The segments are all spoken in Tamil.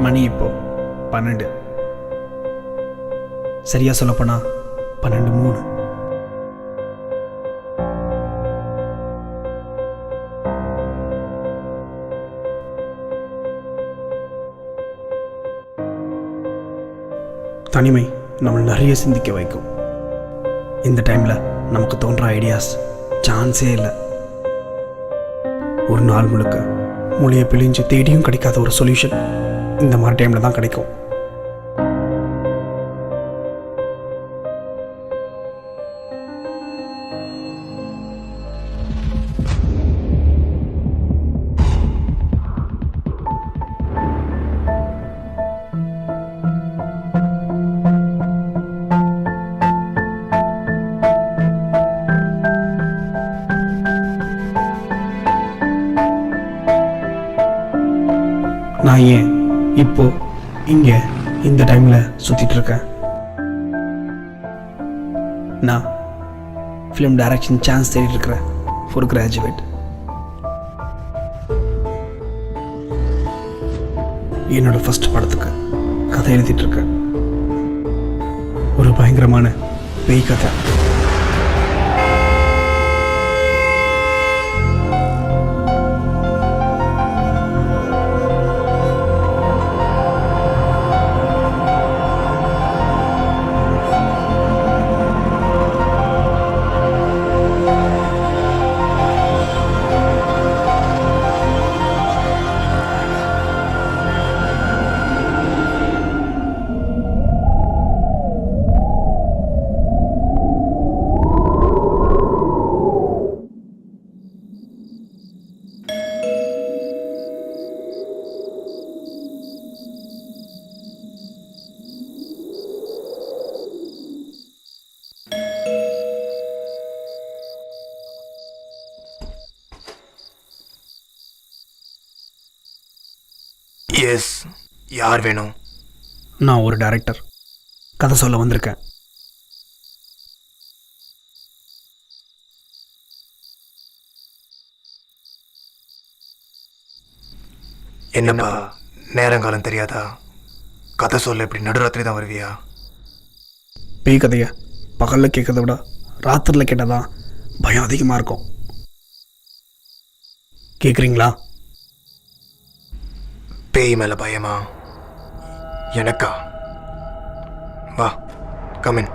மணி இப்போ 12. சரியாக சொல்லப்போனா 12:03. தனிமை நம்மளை நிறைய சிந்திக்க வைக்கும். இந்த டைமில் நமக்கு தோன்ற ஐடியாஸ் சான்ஸே இல்லை. ஒரு நாள் முழுக்க மொழியை பிழிஞ்சு தேடியும் கிடைக்காத ஒரு சொல்யூஷன் இந்த மாதிரி டைமில் தான் கிடைக்கும். நான் ஏன் இப்போ இங்கே இந்த டைமில் சுற்றிட்டு இருக்கேன்? நான் ஃபிலிம் டைரக்ஷன் சான்ஸ் தேடிட்டு இருக்கிறேன். ஒரு கிராஜுவேட். என்னோட ஃபர்ஸ்ட் படத்துக்கு கதை எழுதிட்டு இருக்கேன். ஒரு பயங்கரமான பேய் கதை. எஸ், யார் வேணும்? நான் ஒரு டைரக்டர். கதை சொல்ல வந்திருக்கேன். என்னப்பா, நேரங்காலம் தெரியாதா? கதை சொல்ல இப்படி நடுராத்திரி தான் வருவியா? பேய் கதையை பகலில் கேட்கறத விட ராத்திரியில் கேட்டதான் பயம் அதிகமாக இருக்கும். கேட்குறீங்களா? பேய் மேல பயமா? எனக்கா? வா, கமின்.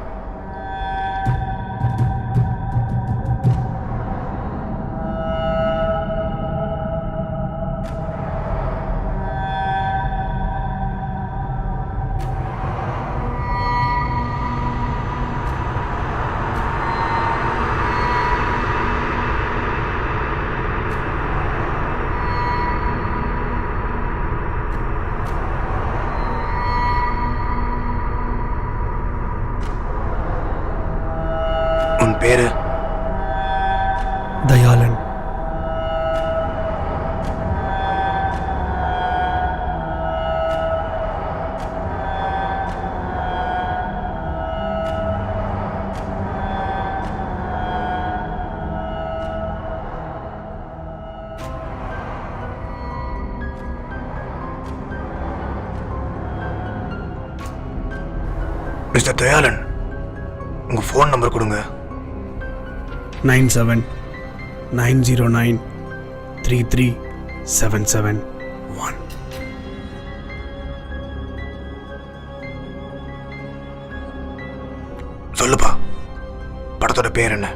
உன் பேரு? தயாளன். மிஸ்டர் தயாளன், உங்க ஃபோன் நம்பர் கொடுங்க. 97-909-33771. சொல்லுப்பா, படத்தோட பேர் என்ன?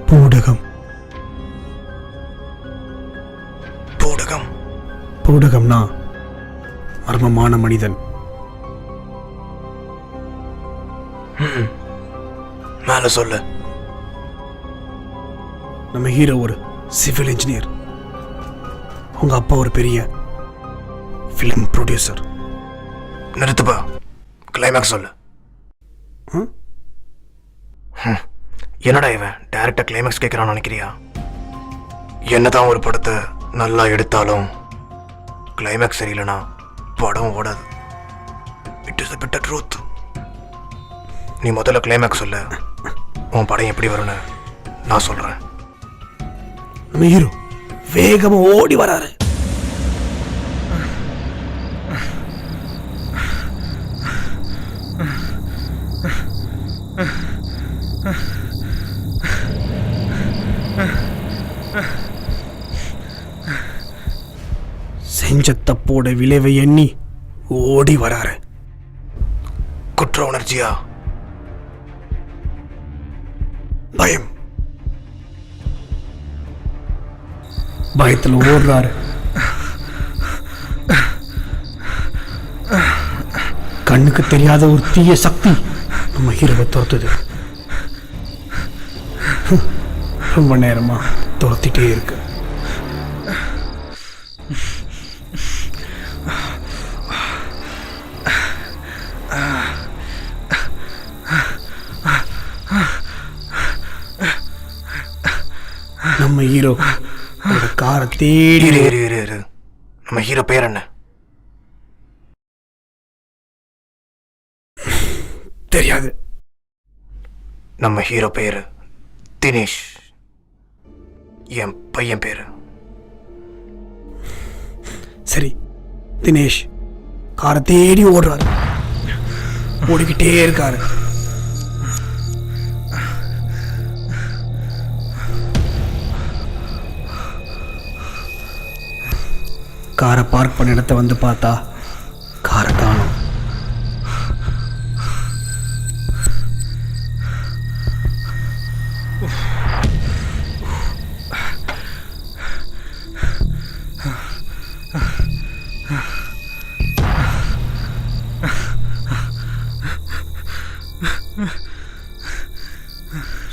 பூடகம். பூடகம்? பூடகம்னா மர்மமான மனிதன். மேல சொல்லு. நம்ம ஹீரோ ஒரு சிவில் இன்ஜினியர். உங்க அப்பா ஒரு பெரிய ஃபிலிம் ப்ரொடியூசர். நிறுத்துப்பா, கிளைமேக்ஸ் சொல்லு. என்னடா இவன் டைரக்டா கிளைமேக்ஸ் கேட்கறான்னு நினைக்கிறியா? என்னதான் ஒரு படத்தை நல்லா எடுத்தாலும் கிளைமேக்ஸ் சரியில்லைனா படம் ஓடாது. It is the bitter truth. நீ முதல்ல கிளைமேக்ஸ் சொல்லு, உன் படம் எப்படி வரும்னு நான் சொல்றேன். நம்ம ஹீரோ வேகமா ஓடி வராரு. செஞ்ச தப்போட விளைவை எண்ணி ஓடி வராரு. குற்ற உணர்ச்சியா? பயம். பயத்துல ஓடுறாரு. கண்ணுக்கு தெரியாத ஒரு தீய சக்தி நம்ம ஹீரோவை துரத்துது. ரொம்ப நேரமா துரத்திட்டே இருக்கு. நம்ம ஹீரோ ஒரு காரை தேடி இரு. நம்ம ஹீரோ பேர் என்ன? தெரியாது. நம்ம ஹீரோ பேரு தினேஷ். என் பையன் பேரு. சரி, தினேஷ் காரை தேடி ஓடுறாரு. ஓடிக்கிட்டே இருக்காரு. காரை பார்க் பண்ண இடத்த வந்து பார்த்தா காரை காணோம்.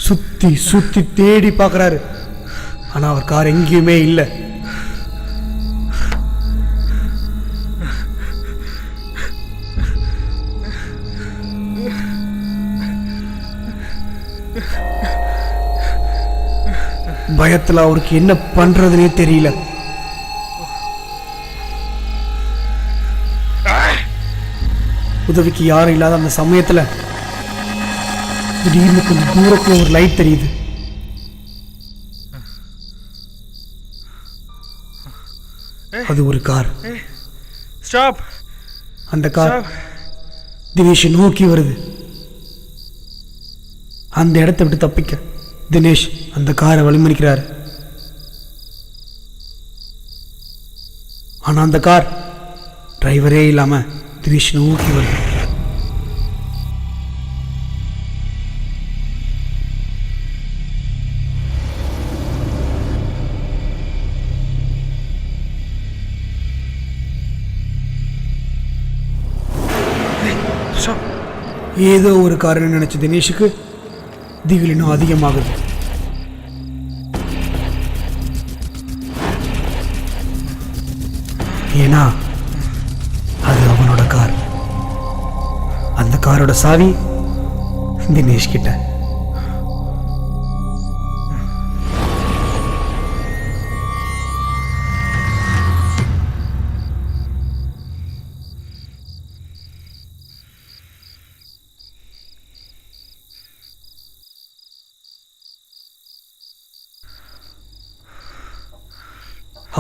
சுத்தி சுத்தி தேடி பார்க்கறாரு. ஆனா அவர் கார் எங்கேயுமே இல்லை. பயத்துல அவருக்கு என்ன பண்றதுனே தெரியல. உதவிக்கு யாரும் இல்லாத அந்த சமயத்துல திடீர்னு கொஞ்சம் தூரத்துல ஒரு லைட் தெரியுது. அது ஒரு கார். ஸ்டாப். அந்த கார் தினேஷை நோக்கி வருது. அந்த இடத்தை விட்டு தப்பிக்க தினேஷ் அந்த காரை வழிமறிக்கிறார். ஆனா அந்த கார் டிரைவரே இல்லாம தினேஷ் நோக்கி வருது. ஏதோ ஒரு காரணம் நினைச்ச தினேஷுக்கு திகில் இன்னும் அதிகமாகுது. ஏன்னா அது அவனோட கார். அந்த காரோட சாவி தினேஷ் கிட்ட.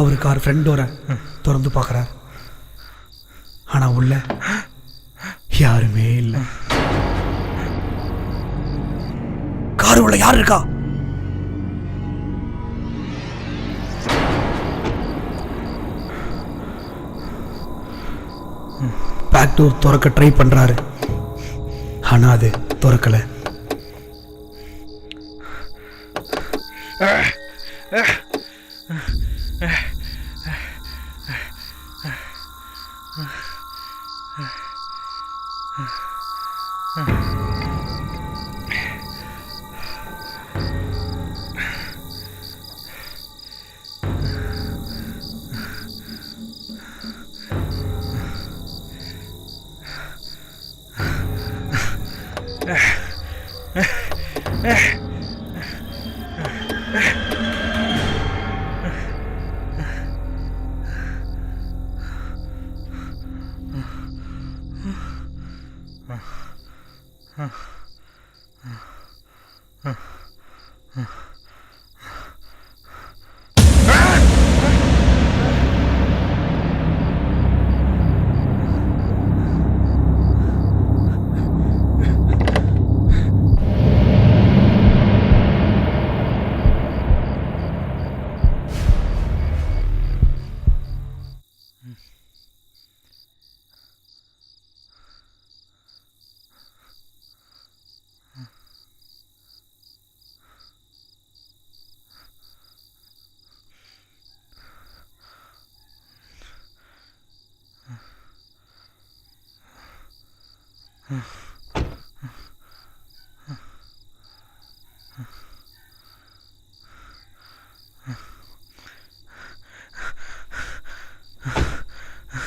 அவரு கார் ஃப்ரண்ட் டோரை திறந்து பார்க்குறார். ஆனால் உள்ள யாருமே இல்லை. கார் உள்ள யார் இருக்கா? பேக் டோர் திறக்க ட்ரை பண்றாரு. ஆனா அது திறக்கல.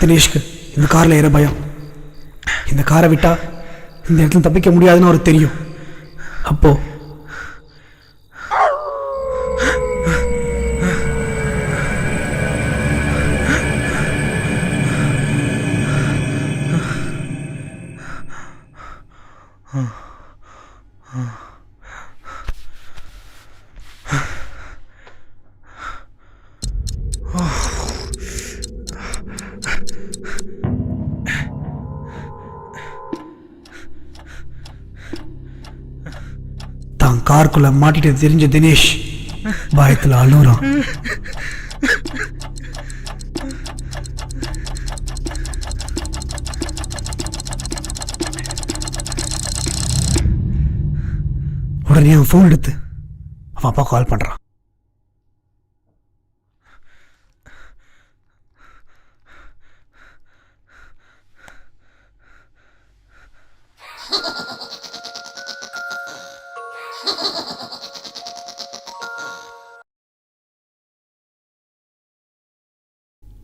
தினேஷ்க்கு இந்த காரில் ஏற பயம். இந்த காரை விட்டா இந்த இடத்துல தப்பிக்க முடியாதுன்னு அவருக்கு தெரியும். அப்போ தான் காருக்குள்ள மாட்டிட்டு தெரிஞ்ச தினேஷ் பயத்துல அழுறான். உடனே அவன் ஃபோன் எடுத்து அவன் அப்பா கால் பண்றான்.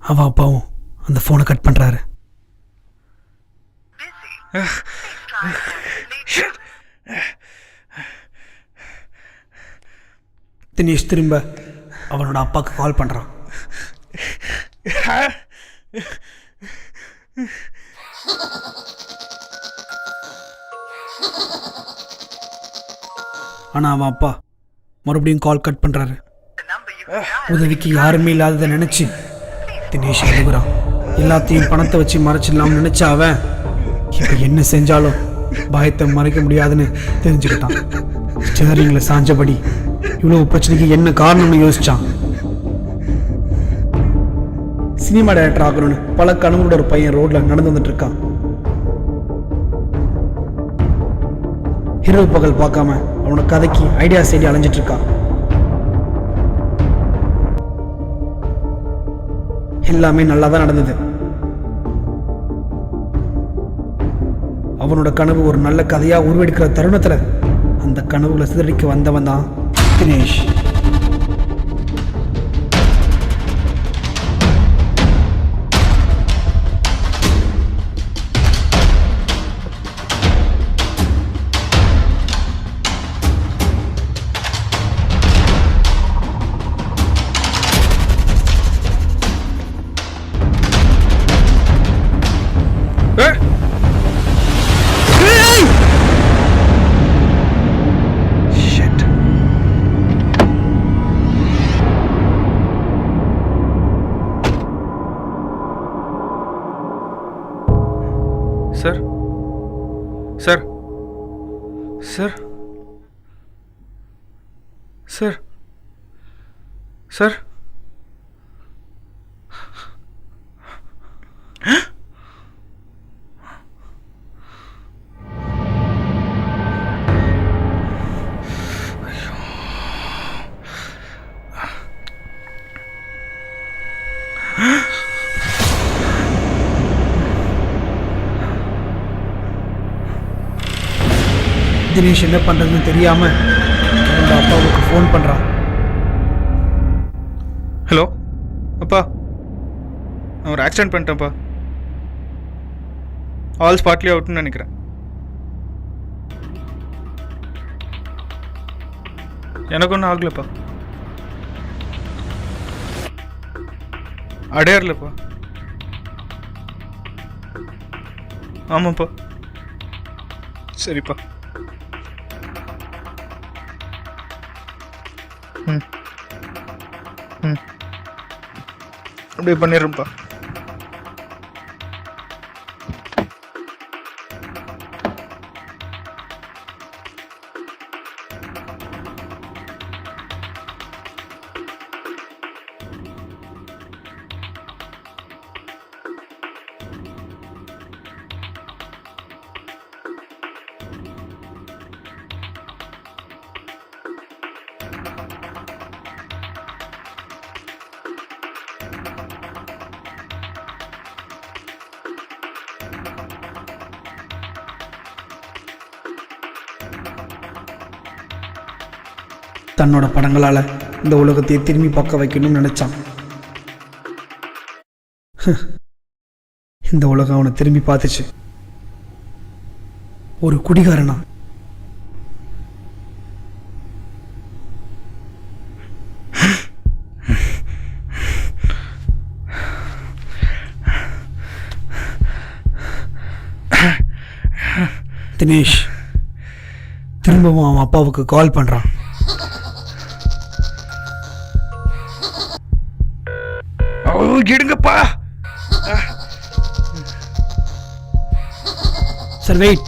அவன் அப்பாவும் அந்த ஃபோனை கட் பண்றாரு. தினேஷ் திரும்ப அவனோட அப்பாவுக்கு கால் பண்றான். ஆனா அவன் அப்பா மறுபடியும் கால் கட் பண்றாரு. உதவிக்கு யாருமே இல்லாததை நினைச்சு தினேஷ் எழுதுகிறான். எல்லாத்தையும் பணத்தை வச்சு மறைச்சிடலாம்னு நினைச்ச அவன் இப்ப என்ன செஞ்சாலும் பயத்தை மறைக்க முடியாதுன்னு தெரிஞ்சுக்கிட்டான். ஸ்டேரிங்ல சாஞ்சபடி இவ்வளவு பிரச்சனைக்கு என்ன காரணம்னு யோசிச்சான். சினிமா டைரக்டர் ஆகணும்னு பல கனவுகளோட ஒரு பையன் ரோட்ல நடந்து வந்துட்டு இருக்கான். இரவு பகல் பார்க்காம அவனோட கதைக்கு ஐடியா தேடி அலைஞ்சிட்டு இருக்கான். எல்லாமே நல்லா தான் நடந்தது. அவனோட கனவு ஒரு நல்ல கதையா உருவெடுக்கிற தருணத்துல அந்த கனவுகளை சிதறிக்க வந்தவன் தான் Dinesh. Sir? Sir? Sir? Sir? Sir? Dinesh என்ன பண்றதுன்னு தெரியாம அவனோட அப்பாவுக்கு ஃபோன் பண்றான். ஹலோ அப்பா, நான் ஒரு ஆக்சிடென்ட் பண்ணிட்டேன்ப்பா. ஆல் ஸ்பாட்லி அவுட்னு நினைக்கிறேன். எனக்கு ஒன்றும் ஆகலப்பா. அடையார்லப்பா. ஆமாப்பா. சரிப்பா. ம் ம் அப்படியே பண்ணிடுறேன்ப்பா. தன்னோட படங்களால் இந்த உலகத்தையே திரும்பி பார்க்க வைக்கணும்னு நினச்சான். இந்த உலகம் அவனை திரும்பி பார்த்துச்சு. ஒரு குடிகாரனா தினேஷ் திரும்பவும் அவன் அப்பாவுக்கு கால் பண்றான். எடுங்கப்பா. Sir wait.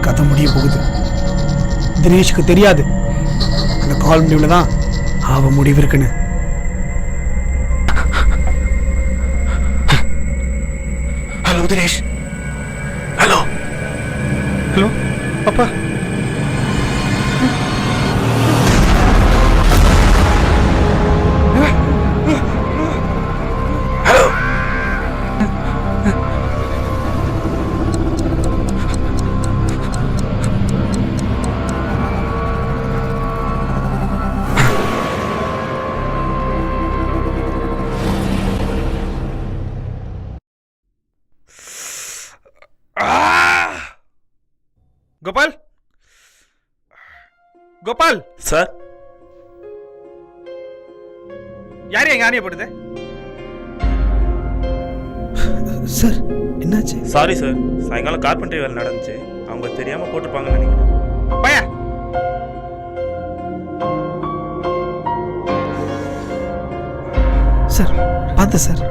கதை முடிய போகுது. தினேஷுக்கு தெரியாது அந்த கால் முடிவில் தான் அவ முடிவு இருக்குன்னு. ஹலோ தினேஷ். ஹலோ ஹலோ அப்பா. ஹலோ. கோபால், கோபால் சார், யார் எங்க ஆணிய போடுது? சார் என்னாச்சு? சாரி சார், சாயங்காலம் கார்பெண்டரி வேலை நடந்துச்சு, அவங்க தெரியாம போட்டிருப்பாங்கன்னு நினைக்கிறேன். பையா சார் பார்த்து சார்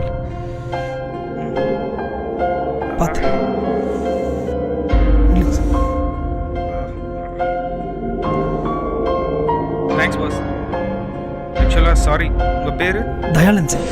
பார்த்து. இல்லைங்க சார். Thanks boss. ஆக்சுவலா சாரி, உங்க பேரு? Dayalan sir.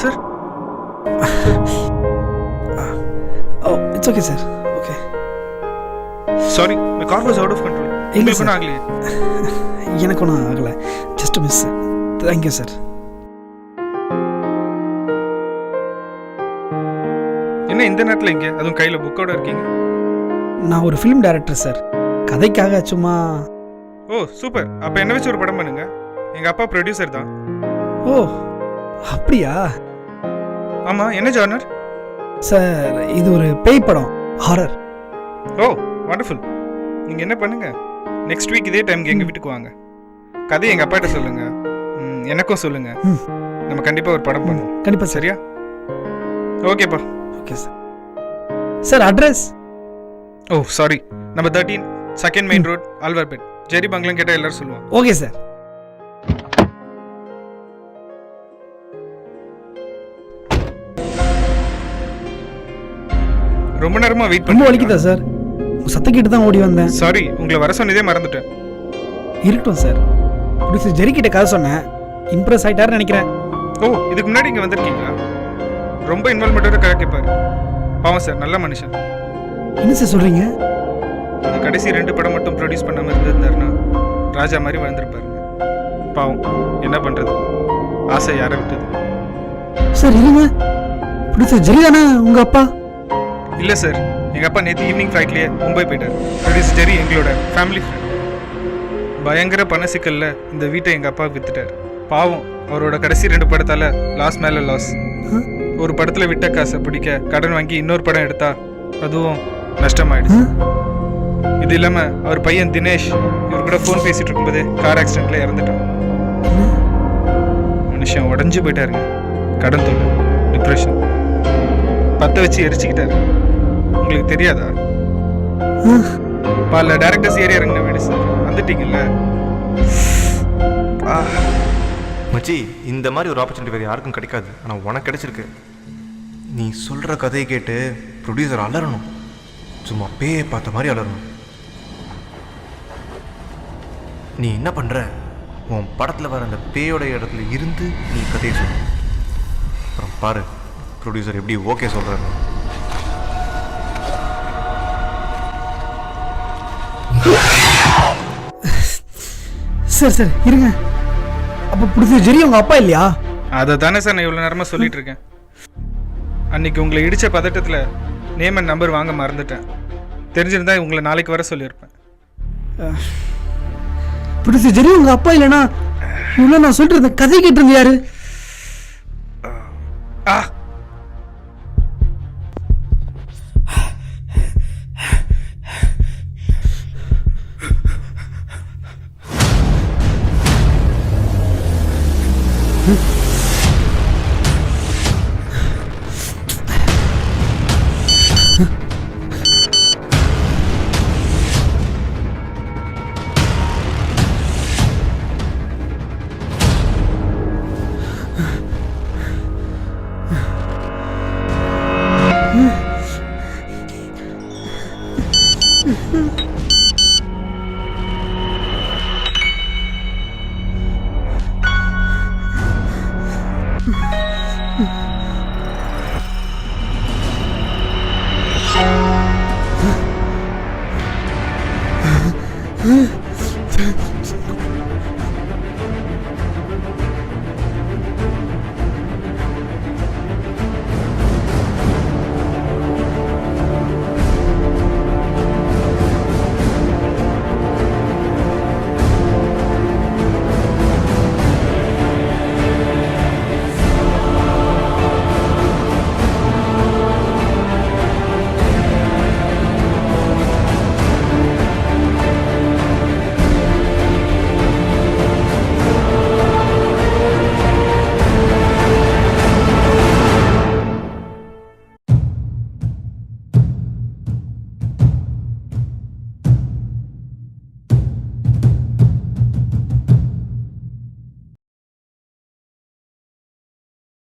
Sir oh it's okay sir. Okay sorry, my car was out of control. இல்லை உங்களுக்கு சார். ஆகலையே? எனக்கு ஒன்றும் ஆகலை, ஜஸ்ட் மிஸ். Thank you sir. என்ன இந்த நேரத்தில் இங்கே, அதுவும் கையில் புக்கோட இருக்கீங்க? நான் ஒரு ஃபிலிம் டைரக்டர் சார். கதைக்காக சும்மா. Oh super. அப்போ என்ன வச்சு ஒரு படம் பண்ணுங்க. எங்கள் அப்பா ப்ரொடியூசர் தான். ஓ அப்படியா ஆமாம், என்ன ஜானர்? சார் இது ஒரு பேய் படம், ஹாரர். ஓ வண்டர்ஃபுல். நீங்கள் என்ன பண்ணுங்க, நெக்ஸ்ட் வீக் இதே டைம்க்கு எங்கள் வீட்டுக்கு வாங்க. கதை எங்கள் அப்பாட்ட சொல்லுங்க, எனக்கும் சொல்லுங்க. நம்ம கண்டிப்பாக ஒரு படம் பண்ணுவோம். கண்டிப்பாக சார். சரியா? ஓகேப்பா. Okay sir. Sir address? Oh sorry, நம்ம 13 second main road, Alwarpet. Jerry பங்களம் கேட்டால் எல்லாரும் சொல்லுவாங்க. Okay sir. ரொம்ப நேரமா வெயிட் ரொம்ப வலிக்குதா சார்? உங்கள் சத்தம் கேட்டு தான் ஓடி வந்தேன். சாரி, உங்களை வர சொன்னதே மறந்துட்டேன். இருக்கட்டும் சார். ப்ரொடியூசர் ஜெரி கிட்ட கதை சொன்னேன், இம்ப்ரெஸ் ஆகிட்டாருன்னு நினைக்கிறேன். ஓ இதுக்கு முன்னாடி இங்கே வந்திருக்கீங்களா? ரொம்ப இன்வால்மெண்ட்டோட கதை கேட்பாரு. பாவம் சார், நல்ல மனுஷன். என்ன சார் சொல்கிறீங்க? அந்த கடைசி 2 படம் மட்டும் ப்ரொடியூஸ் பண்ணாமல் இருந்திருந்தாருன்னா ராஜா மாதிரி வாழ்ந்துருப்பாருங்க. பாவம், என்ன பண்ணுறது, ஆசை யாரை விட்டது. சார் இருங்க, ப்ரொடியூசர் ஜெரி தானே உங்கள் அப்பா? இல்லை சார், எங்கள் அப்பா நேற்று ஈவினிங் ஃப்ளைட்லேயே மும்பை போயிட்டார். ப்ரொடியூசர் ஜெரி எங்களோட ஃபேமிலி ஃப்ரெண்ட். பயங்கர பண சிக்கலில் இந்த வீட்டை எங்கள் அப்பா வித்துட்டார். பாவம், அவரோட கடைசி 2 படத்தால் லாஸ் மேலே லாஸ். ஒரு படத்தில் விட்ட காசை பிடிக்க கடன் வாங்கி இன்னொரு படம் எடுத்தா, அதுவும் நஷ்டமாயிடுச்சு. இது இல்லாம அவர் பையன் தினேஷ் இவர் கூட ஃபோன் பேசிட்டு இருக்கும்போதே கார் ஆக்சிடென்ட்ல இறந்துட்டான். மனுஷன் உடஞ்சு போயிட்டாருங்க. கடன் தொல்லை, டிப்ரெஷன், பத்த வச்சு எரிச்சுக்கிட்டாரு. உங்களுக்கு தெரியாதா? பல டேரக்டர்ஸ் ஏறி இறங்கின வீடு சார். வந்துட்டீங்கல்ல. மச்சி, இந்த மாதிரி ஒரு ஆப்பர்ச்சுனிட்டி வேறு யாருக்கும் கிடைக்காது. ஆனால் உனக்கு கிடைச்சிருக்கு. நீ சொல்கிற கதையை கேட்டு ப்ரொடியூசர் அலறணும். சும்மா பேயை பார்த்த மாதிரி அலறணும். நீ என்ன பண்ணுற, உன் படத்தில் வர அந்த பேயோட இடத்துல இருந்து நீ கதையை சொல்லு. அப்புறம் பாரு ப்ரொடியூசர் எப்படி ஓகே சொல்கிறாரு. சார் சார் இருங்க. அப்போ பிடிச்ச ஜெரி உங்க அப்பா இல்லையா? அதை தானே சார் நான் இவ்வளோ நேரமாக சொல்லிட்டு இருக்கேன். அன்னைக்கு உங்களை இடித்த பதட்டத்தில் நேம் அண்ட் நம்பர் வாங்க மறந்துட்டேன். தெரிஞ்சிருந்தா உங்களை நாளைக்கு வர சொல்லியிருப்பேன். பிடிச்ச ஜெரி உங்க அப்பா இல்லைனா இவ்வளோ நான் சொல்லிட்டு இருந்த கதை கேட்டிருந்த யாரு? ஆ Huh?